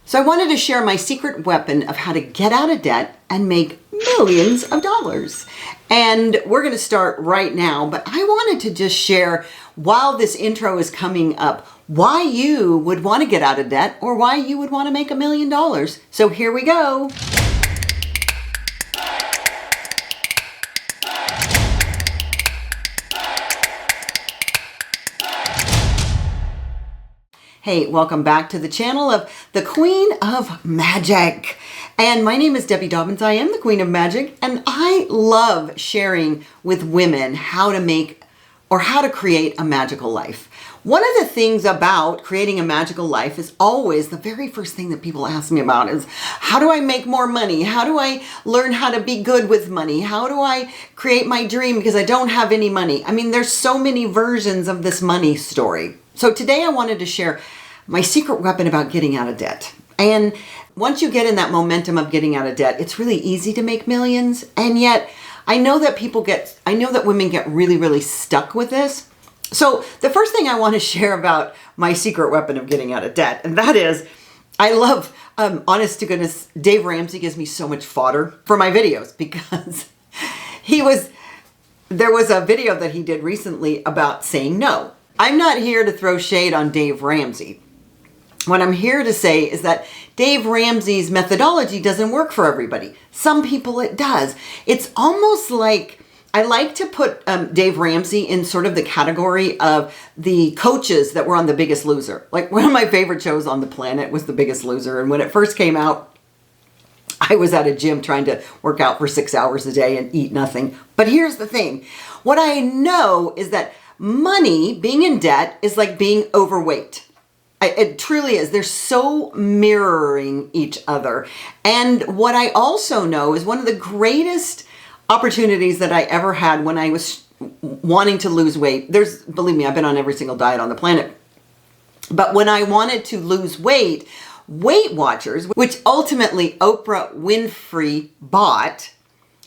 So I wanted to share my secret weapon of how to get out of debt and make millions of dollars. And we're going to start right now, but I wanted to just share, while this intro is coming up, why you would want to get out of debt or why you would want to make $1 million. So here we go. Hey, welcome back to the channel of the Queen of Magic. And my name is Debbie Dobbins. I am the Queen of Magic, and I love sharing with women how to make or how to create a magical life. One of the things about creating a magical life is always the very first thing that people ask me about is, how do I make more money? How do I learn how to be good with money? How do I create my dream because I don't have any money? I mean, there's so many versions of this money story. So today I wanted to share my secret weapon about getting out of debt. And once you get in that momentum of getting out of debt, it's really easy to make millions. And yet I know that women get really, really stuck with this. So the first thing I want to share about my secret weapon of getting out of debt, and that is, I love, honest to goodness, Dave Ramsey gives me so much fodder for my videos because there was a video that he did recently about saying no. I'm not here to throw shade on Dave Ramsey. What I'm here to say is that Dave Ramsey's methodology doesn't work for everybody. Some people it does. It's almost like, I like to put Dave Ramsey in sort of the category of the coaches that were on The Biggest Loser. Like, one of my favorite shows on the planet was The Biggest Loser. And when it first came out, I was at a gym trying to work out for 6 hours a day and eat nothing. But here's the thing. What I know is that money, being in debt, is like being overweight. It truly is. They're so mirroring each other. And what I also know is one of the greatest opportunities that I ever had when I was wanting to lose weight. Believe me, I've been on every single diet on the planet. But when I wanted to lose weight, Weight Watchers, which ultimately Oprah Winfrey bought,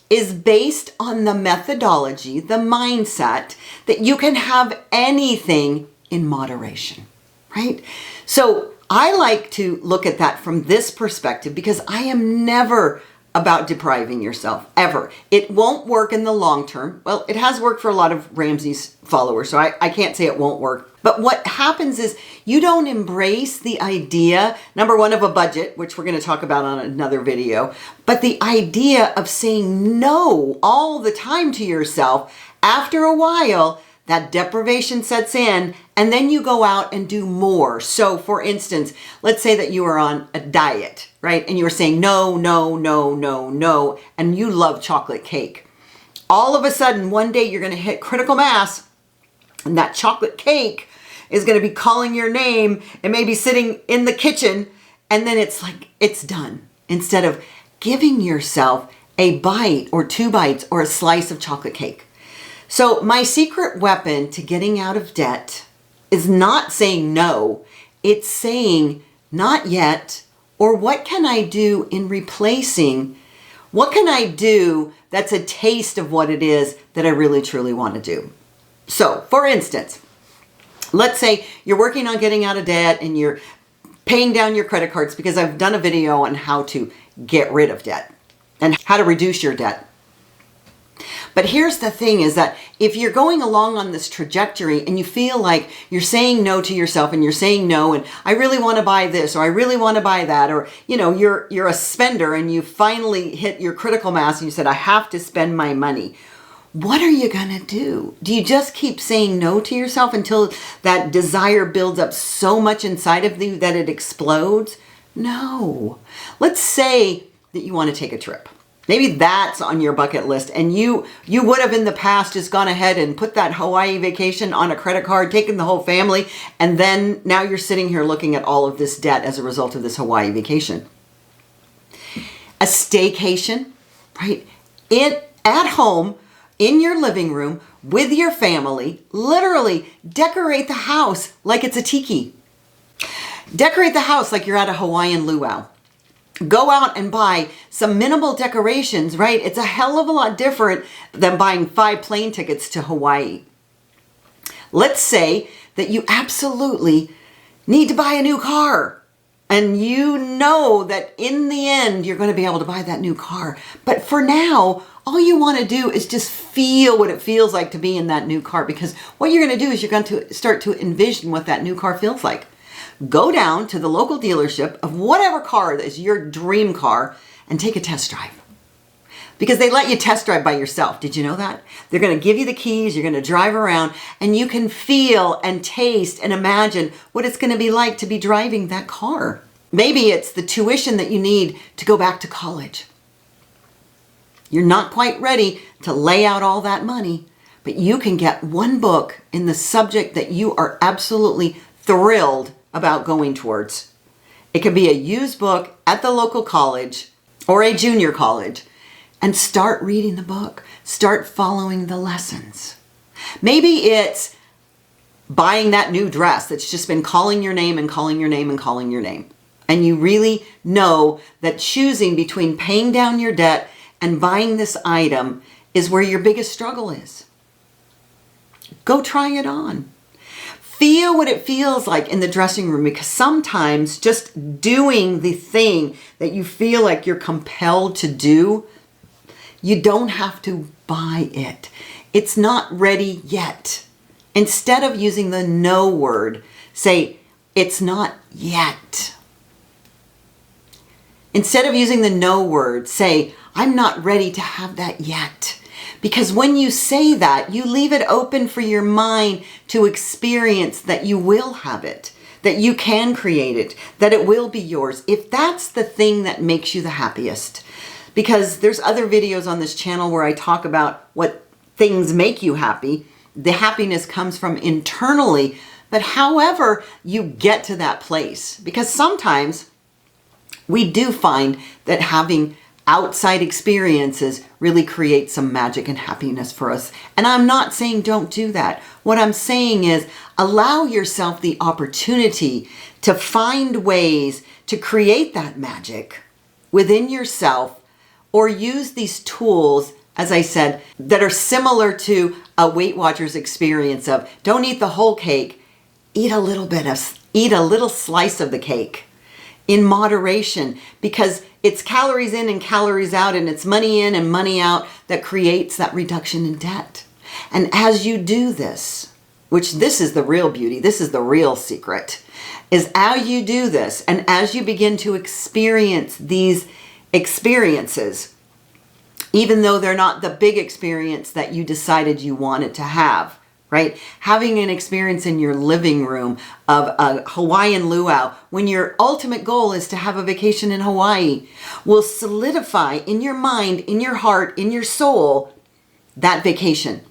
is based on the methodology, the mindset that you can have anything in moderation, right? So I like to look at that from this perspective because I am never about depriving yourself, ever. It won't work in the long term. Well, it has worked for a lot of Ramsey's followers, so I can't say it won't work. But what happens is you don't embrace the idea, number one, of a budget, which we're going to talk about on another video, but the idea of saying no all the time to yourself. After a while, that deprivation sets in, and then you go out and do more. So for instance, let's say that you are on a diet, right? And you were saying no, no, no, no, no, and you love chocolate cake. All of a sudden, one day you're going to hit critical mass, and that chocolate cake is going to be calling your name and maybe sitting in the kitchen, and then it's like, it's done. Instead of giving yourself a bite or 2 bites or a slice of chocolate cake. So my secret weapon to getting out of debt is not saying no, it's saying not yet, or what can I do in replacing, what can I do that's a taste of what it is that I really truly want to do. So for instance, let's say you're working on getting out of debt and you're paying down your credit cards, because I've done a video on how to get rid of debt and how to reduce your debt. But here's the thing is that if you're going along on this trajectory and you feel like you're saying no to yourself and you're saying no, and I really want to buy this, or I really want to buy that, or, you know, you're a spender and you finally hit your critical mass and you said, I have to spend my money. What are you going to do? Do you just keep saying no to yourself until that desire builds up so much inside of you that it explodes? No. Let's say that you want to take a trip. Maybe that's on your bucket list, and you would have in the past just gone ahead and put that Hawaii vacation on a credit card, taken the whole family, and then now you're sitting here looking at all of this debt as a result of this Hawaii vacation. A staycation, right? At home, in your living room, with your family, literally decorate the house like it's a tiki. Decorate the house like you're at a Hawaiian luau. Go out and buy some minimal decorations, right? It's a hell of a lot different than buying 5 plane tickets to Hawaii. Let's say that you absolutely need to buy a new car. And you know that in the end, you're going to be able to buy that new car. But for now, all you want to do is just feel what it feels like to be in that new car. Because what you're going to do is you're going to start to envision what that new car feels like. Go down to the local dealership of whatever car is your dream car and take a test drive. Because they let you test drive by yourself. Did you know that? They're going to give you the keys, you're going to drive around, and you can feel and taste and imagine what it's going to be like to be driving that car. Maybe it's the tuition that you need to go back to college. You're not quite ready to lay out all that money, but you can get one book in the subject that you are absolutely thrilled about going towards. It could be a used book at the local college or a junior college. And start reading the book. Start following the lessons. Maybe it's buying that new dress that's just been calling your name and calling your name and calling your name. And you really know that choosing between paying down your debt and buying this item is where your biggest struggle is. Go try it on. Feel what it feels like in the dressing room, because sometimes just doing the thing that you feel like you're compelled to do, you don't have to buy it. It's not ready yet. Instead of using the no word, say, it's not yet. Instead of using the no word, say, I'm not ready to have that yet. Because when you say that, you leave it open for your mind to experience that you will have it, that you can create it, that it will be yours, if that's the thing that makes you the happiest. Because there's other videos on this channel where I talk about what things make you happy. The happiness comes from internally, but however you get to that place. Because sometimes we do find that having outside experiences really create some magic and happiness for us. And I'm not saying don't do that. What I'm saying is allow yourself the opportunity to find ways to create that magic within yourself, or use these tools, as I said, that are similar to a Weight Watchers experience of don't eat the whole cake, eat a little slice of the cake in moderation, because it's calories in and calories out, and it's money in and money out that creates that reduction in debt. And as you do this, which this is the real beauty, this is the real secret, is as you do this and as you begin to experience these experiences, even though they're not the big experience that you decided you wanted to have, right? Having an experience in your living room of a Hawaiian luau when your ultimate goal is to have a vacation in Hawaii will solidify in your mind, in your heart, in your soul, that vacation.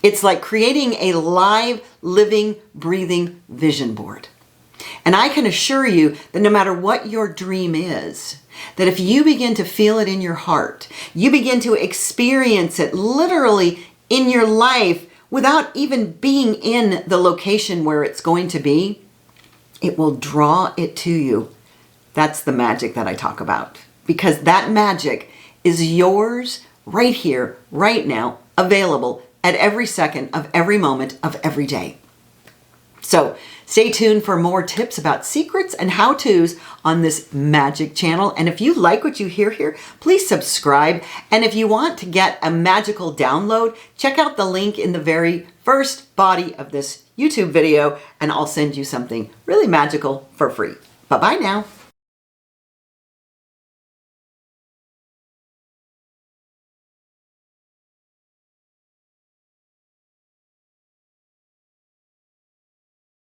It's like creating a live, living, breathing vision board. And I can assure you that no matter what your dream is, that if you begin to feel it in your heart, you begin to experience it literally in your life without even being in the location where it's going to be, it will draw it to you. That's the magic that I talk about. Because that magic is yours right here, right now, available at every second of every moment of every day. So stay tuned for more tips about secrets and how-tos on this magic channel. And if you like what you hear here, please subscribe. And if you want to get a magical download, check out the link in the very first body of this YouTube video, and I'll send you something really magical for free. Bye-bye now.